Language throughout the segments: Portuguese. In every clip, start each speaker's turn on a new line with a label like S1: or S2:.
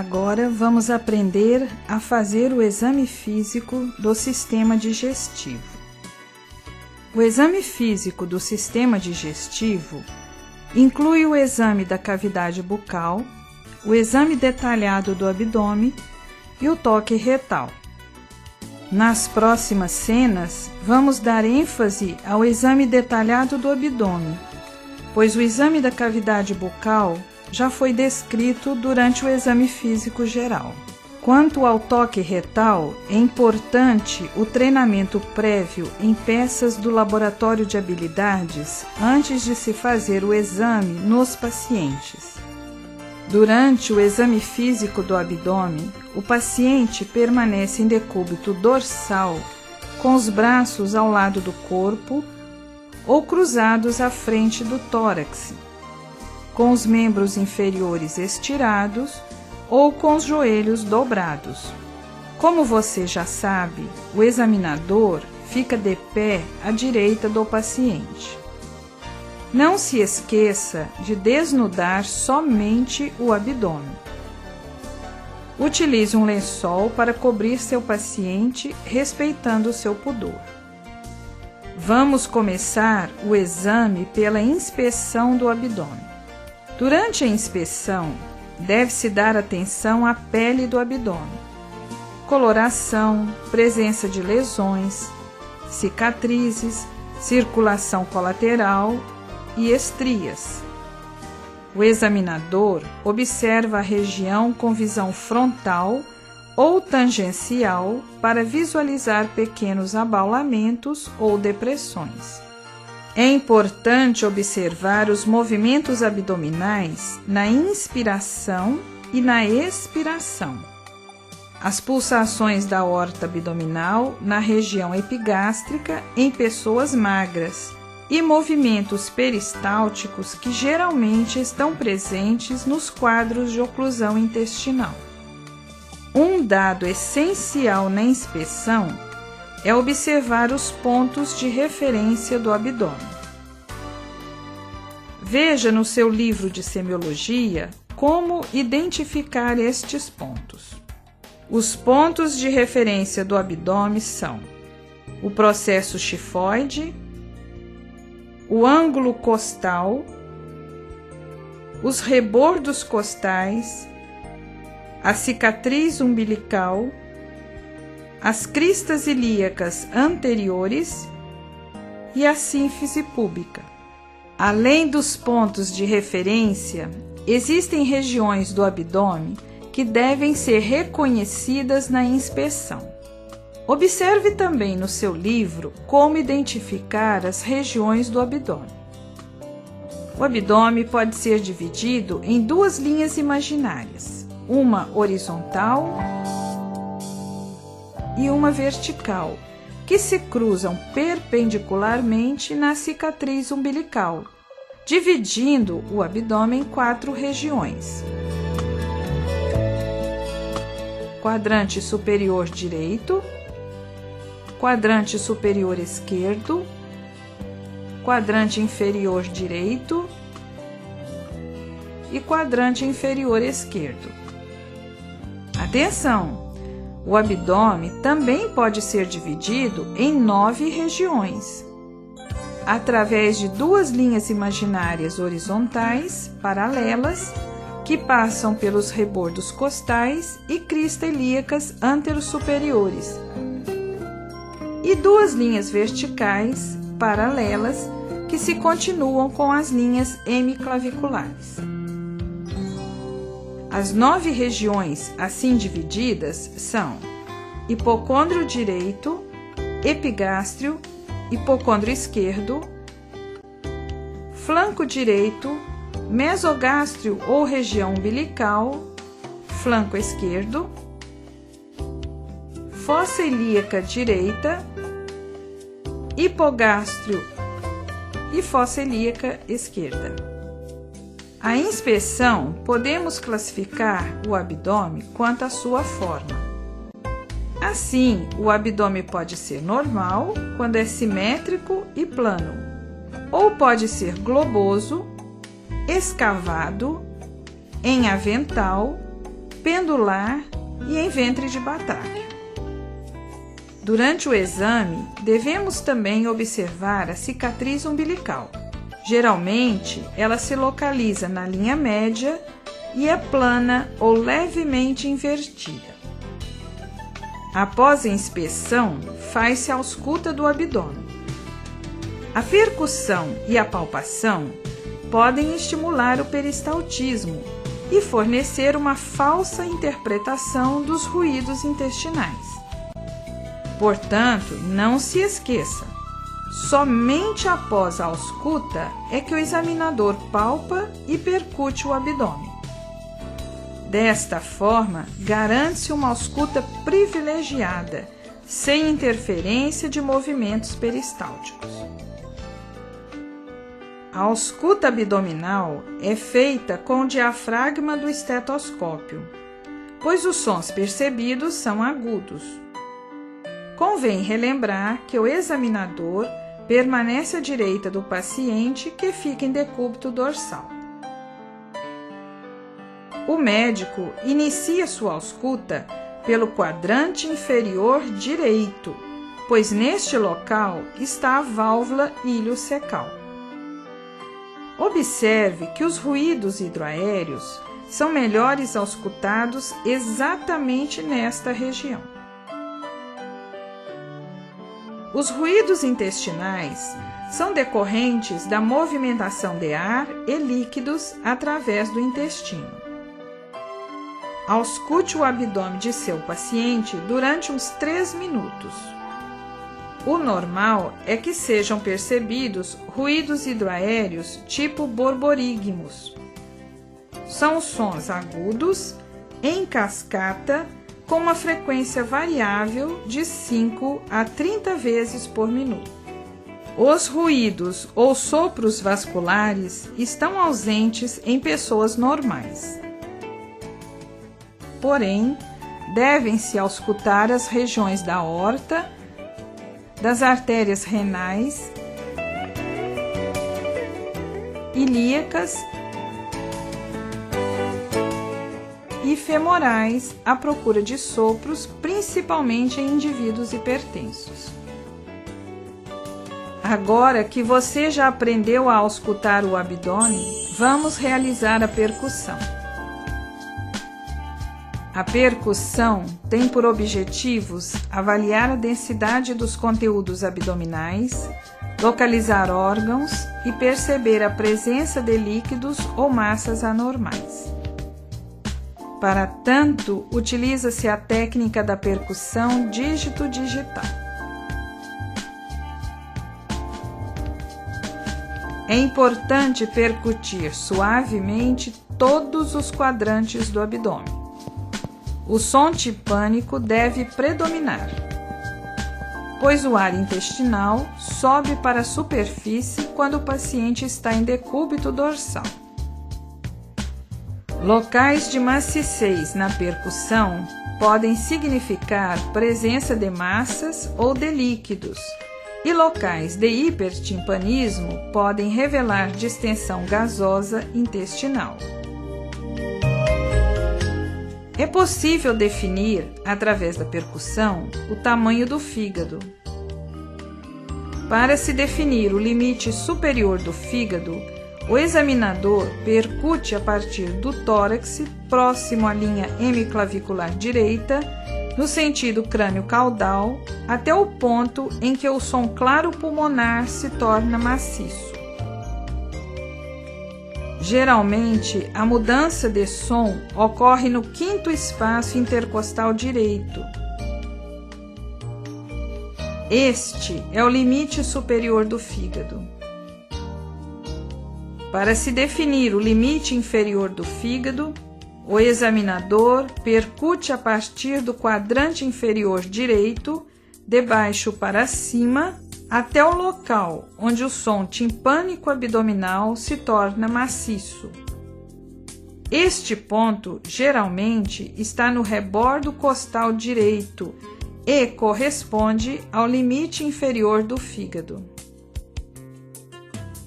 S1: Agora vamos aprender a fazer o exame físico do sistema digestivo. O exame físico do sistema digestivo inclui o exame da cavidade bucal, o exame detalhado do abdômen e o toque retal. Nas próximas cenas, vamos dar ênfase ao exame detalhado do abdômen, pois o exame da cavidade bucal já foi descrito durante o exame físico geral. Quanto ao toque retal, é importante o treinamento prévio em peças do laboratório de habilidades antes de se fazer o exame nos pacientes. Durante o exame físico do abdômen, o paciente permanece em decúbito dorsal, com os braços ao lado do corpo ou cruzados à frente do tórax, com os membros inferiores estirados ou com os joelhos dobrados. Como você já sabe, o examinador fica de pé à direita do paciente. Não se esqueça de desnudar somente o abdômen. Utilize um lençol para cobrir seu paciente, respeitando o seu pudor. Vamos começar o exame pela inspeção do abdômen. Durante a inspeção, deve-se dar atenção à pele do abdômen, coloração, presença de lesões, cicatrizes, circulação colateral e estrias. O examinador observa a região com visão frontal ou tangencial para visualizar pequenos abaulamentos ou depressões. É importante observar os movimentos abdominais na inspiração e na expiração, as pulsações da aorta abdominal na região epigástrica em pessoas magras e movimentos peristálticos que geralmente estão presentes nos quadros de oclusão intestinal. Um dado essencial na inspeção é observar os pontos de referência do abdômen. Veja no seu livro de semiologia como identificar estes pontos. Os pontos de referência do abdômen são o processo chifoide, o ângulo costal, os rebordos costais, a cicatriz umbilical, as cristas ilíacas anteriores e a sínfise púbica. Além dos pontos de referência, existem regiões do abdômen que devem ser reconhecidas na inspeção. Observe também no seu livro como identificar as regiões do abdômen. O abdômen pode ser dividido em duas linhas imaginárias, uma horizontal e uma vertical, que se cruzam perpendicularmente na cicatriz umbilical, dividindo o abdômen em 4 regiões: quadrante superior direito, quadrante superior esquerdo, quadrante inferior direito e quadrante inferior esquerdo. Atenção! O abdômen também pode ser dividido em 9 regiões, através de 2 linhas imaginárias horizontais paralelas que passam pelos rebordos costais e cristas ilíacas anterosuperiores, e 2 linhas verticais paralelas que se continuam com as linhas hemiclaviculares. As 9 regiões assim divididas são hipocôndrio direito, epigástrio, hipocôndrio esquerdo, flanco direito, mesogástrio ou região umbilical, flanco esquerdo, fossa ilíaca direita, hipogástrio e fossa ilíaca esquerda. A inspeção, podemos classificar o abdômen quanto à sua forma. Assim, o abdômen pode ser normal, quando é simétrico e plano, ou pode ser globoso, escavado, em avental, pendular e em ventre de batraque. Durante o exame, devemos também observar a cicatriz umbilical. Geralmente, ela se localiza na linha média e é plana ou levemente invertida. Após a inspeção, faz-se a ausculta do abdômen. A percussão e a palpação podem estimular o peristaltismo e fornecer uma falsa interpretação dos ruídos intestinais. Portanto, não se esqueça, somente após a ausculta é que o examinador palpa e percute o abdômen. Desta forma, garante-se uma ausculta privilegiada, sem interferência de movimentos peristálticos. A ausculta abdominal é feita com o diafragma do estetoscópio, pois os sons percebidos são agudos. Convém relembrar que o examinador permanece à direita do paciente que fica em decúbito dorsal. O médico inicia sua ausculta pelo quadrante inferior direito, pois neste local está a válvula iliocecal. Observe que os ruídos hidroaéreos são melhores auscultados exatamente nesta região. Os ruídos intestinais são decorrentes da movimentação de ar e líquidos através do intestino. Ausculte o abdômen de seu paciente durante uns 3 minutos. O normal é que sejam percebidos ruídos hidroaéreos tipo borborigmos. São sons agudos, em cascata, com uma frequência variável de 5 a 30 vezes por minuto. Os ruídos ou sopros vasculares estão ausentes em pessoas normais. Porém, devem-se auscultar as regiões da aorta, das artérias renais, ilíacas e femorais à procura de sopros, principalmente em indivíduos hipertensos. Agora que você já aprendeu a auscultar o abdômen, vamos realizar a percussão. A percussão tem por objetivos avaliar a densidade dos conteúdos abdominais, localizar órgãos e perceber a presença de líquidos ou massas anormais. Para tanto, utiliza-se a técnica da percussão dígito-digital. É importante percutir suavemente todos os quadrantes do abdômen. O som timpânico deve predominar, pois o ar intestinal sobe para a superfície quando o paciente está em decúbito dorsal. Locais de maciez na percussão podem significar presença de massas ou de líquidos, e locais de hipertimpanismo podem revelar distensão gasosa intestinal. É possível definir, através da percussão, o tamanho do fígado. Para se definir o limite superior do fígado, o examinador percute a partir do tórax, próximo à linha hemiclavicular direita, no sentido crânio-caudal, até o ponto em que o som claro pulmonar se torna maciço. Geralmente, a mudança de som ocorre no 5º espaço intercostal direito. Este é o limite superior do fígado. Para se definir o limite inferior do fígado, o examinador percute a partir do quadrante inferior direito, de baixo para cima, até o local onde o som timpânico abdominal se torna maciço. Este ponto geralmente está no rebordo costal direito e corresponde ao limite inferior do fígado.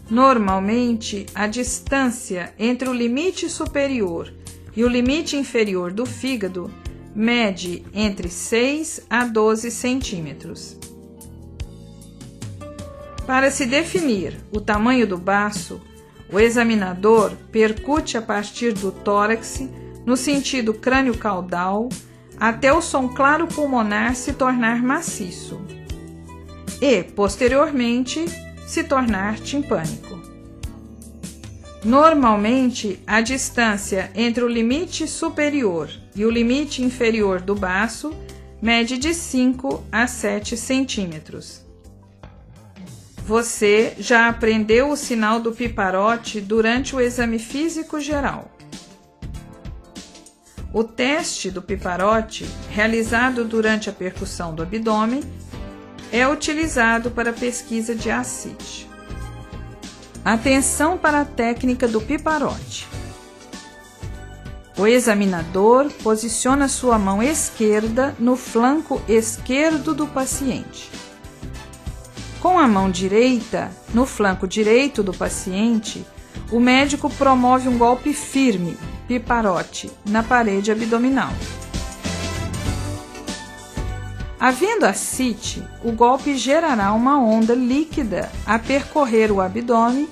S1: Normalmente, a distância entre o limite superior e o limite inferior do fígado mede entre 6 a 12 centímetros. Para se definir o tamanho do baço, o examinador percute a partir do tórax no sentido crânio-caudal até o som claro pulmonar se tornar maciço e, posteriormente, se tornar timpânico. Normalmente, a distância entre o limite superior e o limite inferior do baço mede de 5 a 7 centímetros. Você já aprendeu o sinal do piparote durante o exame físico geral. O teste do piparote, realizado durante a percussão do abdômen, é utilizado para pesquisa de ascite. Atenção para a técnica do piparote. O examinador posiciona sua mão esquerda no flanco esquerdo do paciente. Com a mão direita, no flanco direito do paciente, o médico promove um golpe firme, piparote, na parede abdominal. Havendo ascite, o golpe gerará uma onda líquida a percorrer o abdômen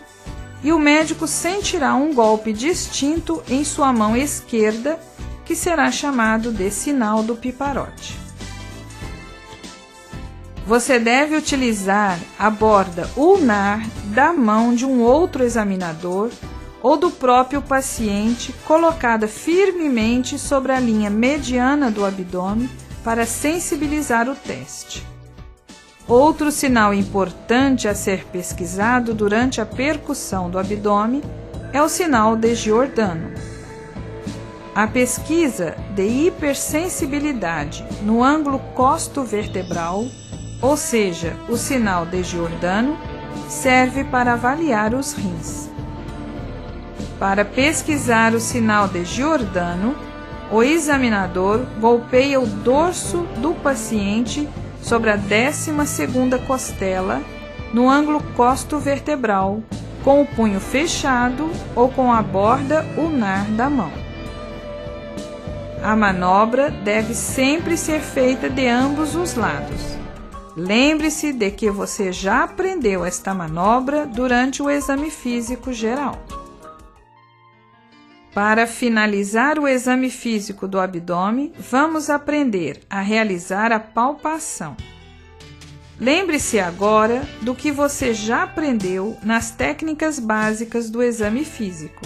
S1: e o médico sentirá um golpe distinto em sua mão esquerda, que será chamado de sinal do piparote. Você deve utilizar a borda ulnar da mão de um outro examinador ou do próprio paciente colocada firmemente sobre a linha mediana do abdômen para sensibilizar o teste. Outro sinal importante a ser pesquisado durante a percussão do abdômen é o sinal de Giordano. A pesquisa de hipersensibilidade no ângulo costo-vertebral, ou seja, o sinal de Giordano, serve para avaliar os rins. Para pesquisar o sinal de Giordano, o examinador golpeia o dorso do paciente sobre a 12ª costela, no ângulo costo-vertebral, com o punho fechado ou com a borda ulnar da mão. A manobra deve sempre ser feita de ambos os lados. Lembre-se de que você já aprendeu esta manobra durante o exame físico geral. Para finalizar o exame físico do abdômen, vamos aprender a realizar a palpação. Lembre-se agora do que você já aprendeu nas técnicas básicas do exame físico.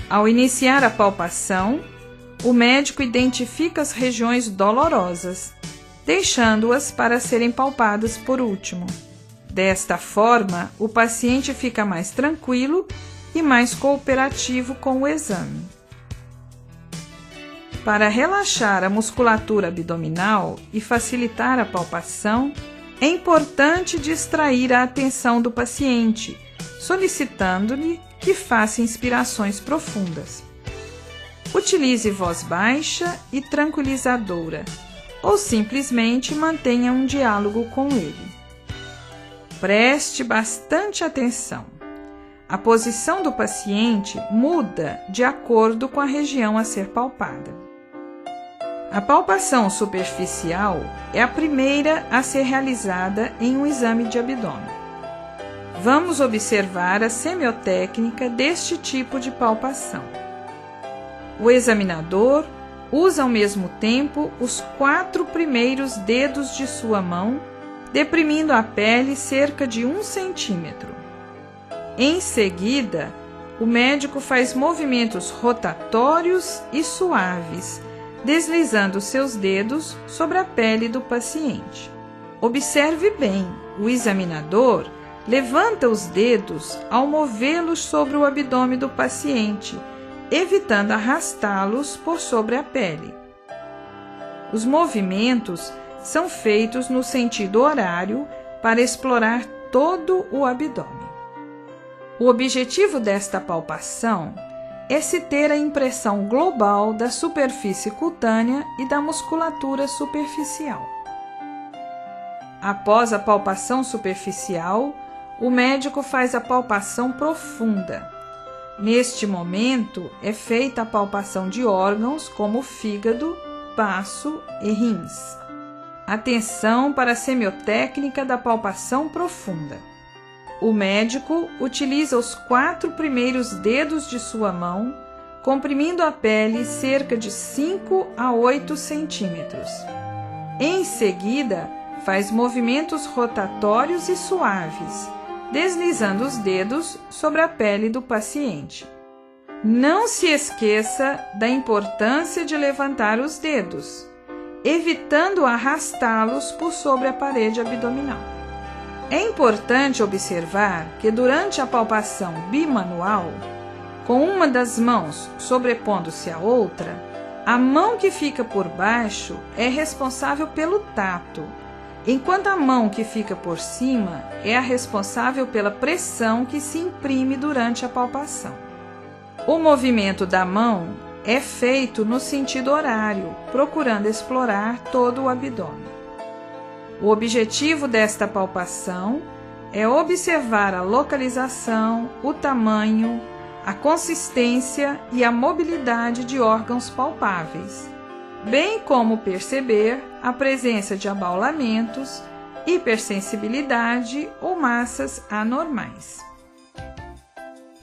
S1: Ao iniciar a palpação, o médico identifica as regiões dolorosas, deixando-as para serem palpadas por último. Desta forma, o paciente fica mais tranquilo e mais cooperativo com o exame. Para relaxar a musculatura abdominal e facilitar a palpação, é importante distrair a atenção do paciente, solicitando-lhe que faça inspirações profundas. Utilize voz baixa e tranquilizadora, ou simplesmente mantenha um diálogo com ele. Preste bastante atenção. A posição do paciente muda de acordo com a região a ser palpada. A palpação superficial é a primeira a ser realizada em um exame de abdômen. Vamos observar a semiotécnica deste tipo de palpação. O examinador usa ao mesmo tempo os 4 primeiros dedos de sua mão, deprimindo a pele cerca de 1 centímetro. Em seguida, o médico faz movimentos rotatórios e suaves, deslizando seus dedos sobre a pele do paciente. Observe bem, o examinador levanta os dedos ao movê-los sobre o abdômen do paciente, evitando arrastá-los por sobre a pele. Os movimentos são feitos no sentido horário para explorar todo o abdômen. O objetivo desta palpação é se ter a impressão global da superfície cutânea e da musculatura superficial. Após a palpação superficial, o médico faz a palpação profunda. Neste momento, é feita a palpação de órgãos como fígado, baço e rins. Atenção para a semiotécnica da palpação profunda. O médico utiliza os 4 primeiros dedos de sua mão, comprimindo a pele cerca de 5 a 8 centímetros. Em seguida, faz movimentos rotatórios e suaves, deslizando os dedos sobre a pele do paciente. Não se esqueça da importância de levantar os dedos, evitando arrastá-los por sobre a parede abdominal. É importante observar que durante a palpação bimanual, com uma das mãos sobrepondo-se à outra, a mão que fica por baixo é responsável pelo tato, enquanto a mão que fica por cima é a responsável pela pressão que se imprime durante a palpação. O movimento da mão é feito no sentido horário, procurando explorar todo o abdômen. O objetivo desta palpação é observar a localização, o tamanho, a consistência e a mobilidade de órgãos palpáveis, bem como perceber a presença de abaulamentos, hipersensibilidade ou massas anormais.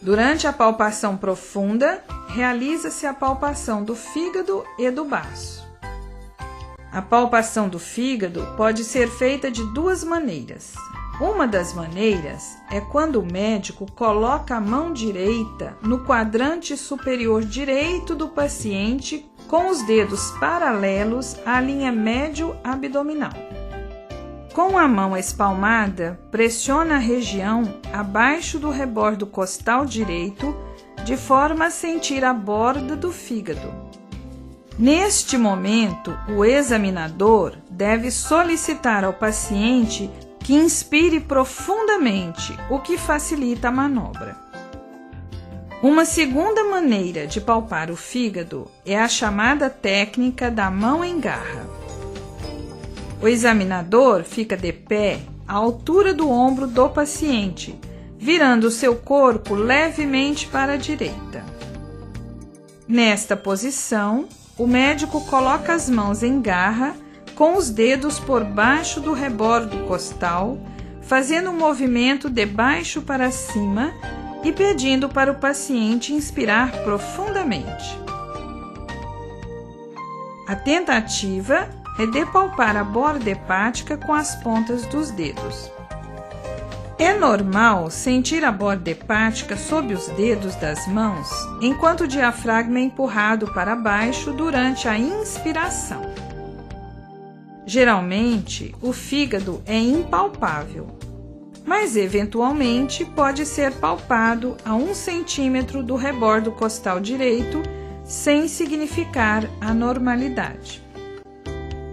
S1: Durante a palpação profunda, realiza-se a palpação do fígado e do baço. A palpação do fígado pode ser feita de 2 maneiras. Uma das maneiras é quando o médico coloca a mão direita no quadrante superior direito do paciente com os dedos paralelos à linha médio-abdominal. Com a mão espalmada, pressiona a região abaixo do rebordo costal direito, de forma a sentir a borda do fígado. Neste momento, o examinador deve solicitar ao paciente que inspire profundamente, o que facilita a manobra. Uma segunda maneira de palpar o fígado é a chamada técnica da mão em garra. O examinador fica de pé à altura do ombro do paciente, virando seu corpo levemente para a direita. Nesta posição, o médico coloca as mãos em garra com os dedos por baixo do rebordo costal, fazendo um movimento de baixo para cima e pedindo para o paciente inspirar profundamente. A tentativa é de palpar a borda hepática com as pontas dos dedos. É normal sentir a borda hepática sob os dedos das mãos enquanto o diafragma é empurrado para baixo durante a inspiração. Geralmente, o fígado é impalpável, mas eventualmente pode ser palpado a 1 centímetro do rebordo costal direito sem significar anormalidade.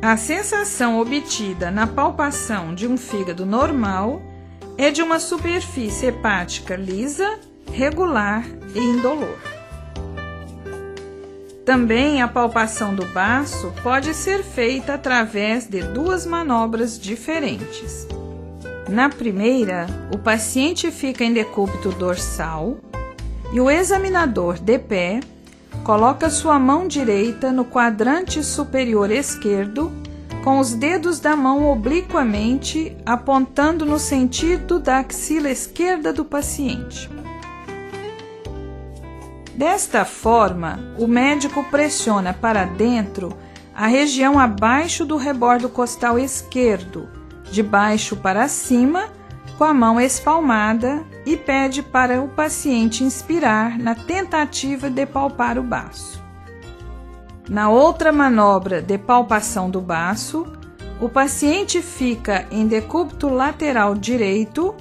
S1: A sensação obtida na palpação de um fígado normal é de uma superfície hepática lisa, regular e indolor. Também a palpação do baço pode ser feita através de 2 manobras diferentes. Na primeira, o paciente fica em decúbito dorsal e o examinador, de pé, coloca sua mão direita no quadrante superior esquerdo, com os dedos da mão obliquamente apontando no sentido da axila esquerda do paciente. Desta forma, o médico pressiona para dentro a região abaixo do rebordo costal esquerdo, de baixo para cima, com a mão espalmada, e pede para o paciente inspirar na tentativa de palpar o baço. Na outra manobra de palpação do baço, o paciente fica em decúbito lateral direito,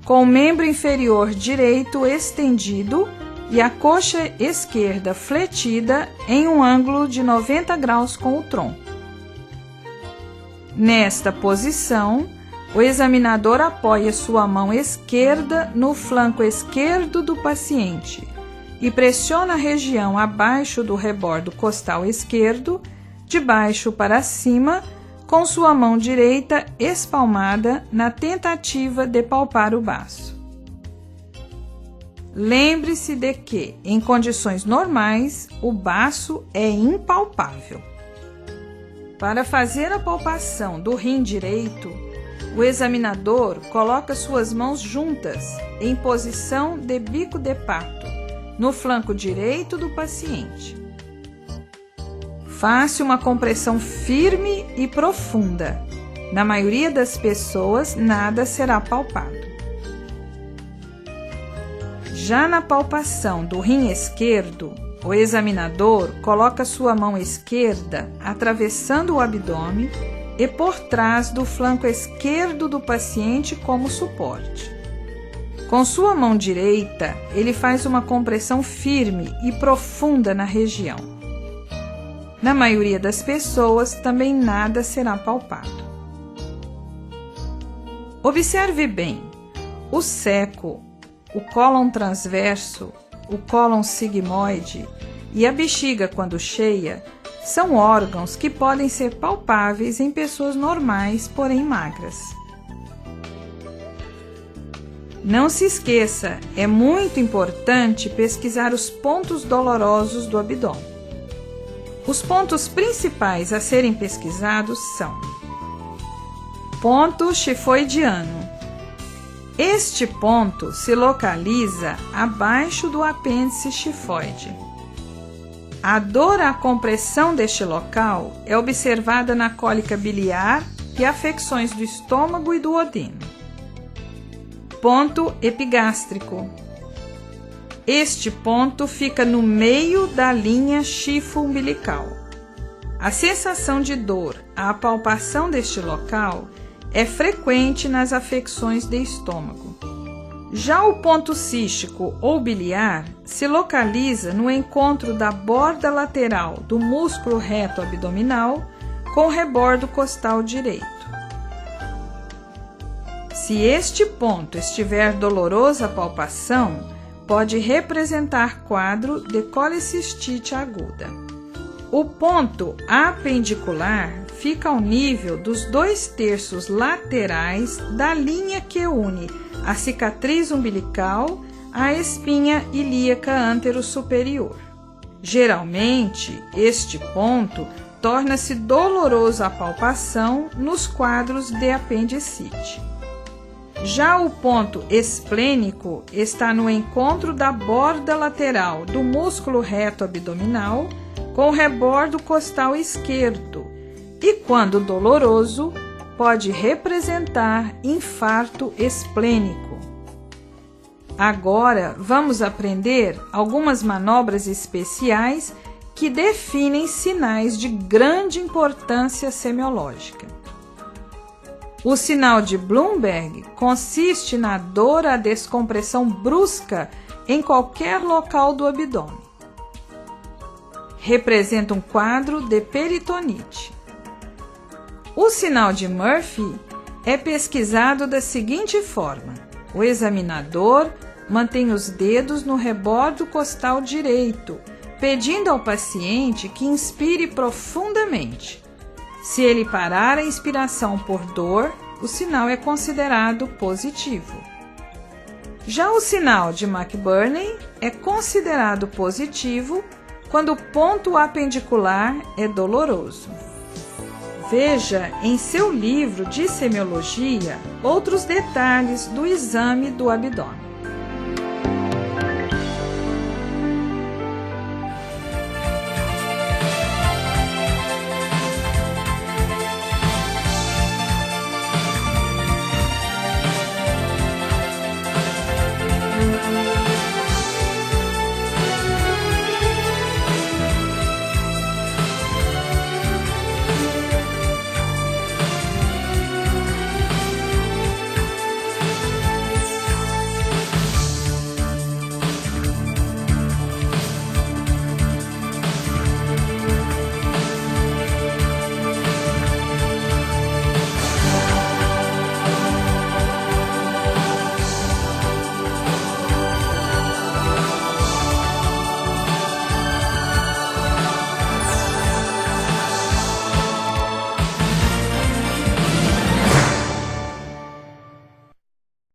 S1: com o membro inferior direito estendido e a coxa esquerda fletida em um ângulo de 90 graus com o tronco. Nesta posição, o examinador apoia sua mão esquerda no flanco esquerdo do paciente e pressiona a região abaixo do rebordo costal esquerdo, de baixo para cima, com sua mão direita espalmada na tentativa de palpar o baço. lembre-se de que, em condições normais, o baço é impalpável. Para fazer a palpação do rim direito, o examinador coloca suas mãos juntas, em posição de bico de pato, no flanco direito do paciente. Faça uma compressão firme e profunda. Na maioria das pessoas, nada será palpado. Já na palpação do rim esquerdo, o examinador coloca sua mão esquerda atravessando o abdômen e por trás do flanco esquerdo do paciente como suporte. Com sua mão direita, ele faz uma compressão firme e profunda na região. Na maioria das pessoas, também nada será palpado. Observe bem: o seco, o cólon transverso, o cólon sigmoide e a bexiga quando cheia são órgãos que podem ser palpáveis em pessoas normais, porém magras. Não se esqueça, é muito importante pesquisar os pontos dolorosos do abdômen. Os pontos principais a serem pesquisados são: ponto tifoidiano. Este ponto se localiza abaixo do apêndice tifoide. A dor à compressão deste local é observada na cólica biliar e afecções do estômago e do duodeno. Ponto epigástrico. Este ponto fica no meio da linha chifo-umbilical. A sensação de dor à palpação deste local é frequente nas afecções de estômago. Já o ponto cístico ou biliar se localiza no encontro da borda lateral do músculo reto abdominal com o rebordo costal direito. Se este ponto estiver doloroso à palpação, pode representar quadro de colecistite aguda. O ponto apendicular fica ao nível dos 2/3 laterais da linha que une a cicatriz umbilical à espinha ilíaca antero-superior. Geralmente, este ponto torna-se doloroso à palpação nos quadros de apendicite. Já o ponto esplênico está no encontro da borda lateral do músculo reto abdominal com o rebordo costal esquerdo e, quando doloroso, pode representar infarto esplênico. Agora vamos aprender algumas manobras especiais que definem sinais de grande importância semiológica. O sinal de Blumberg consiste na dor à descompressão brusca em qualquer local do abdômen. Representa um quadro de peritonite. O sinal de Murphy é pesquisado da seguinte forma: o examinador mantém os dedos no rebordo costal direito, pedindo ao paciente que inspire profundamente. Se ele parar a inspiração por dor, o sinal é considerado positivo. Já o sinal de McBurney é considerado positivo quando o ponto apendicular é doloroso. Veja em seu livro de semiologia outros detalhes do exame do abdômen.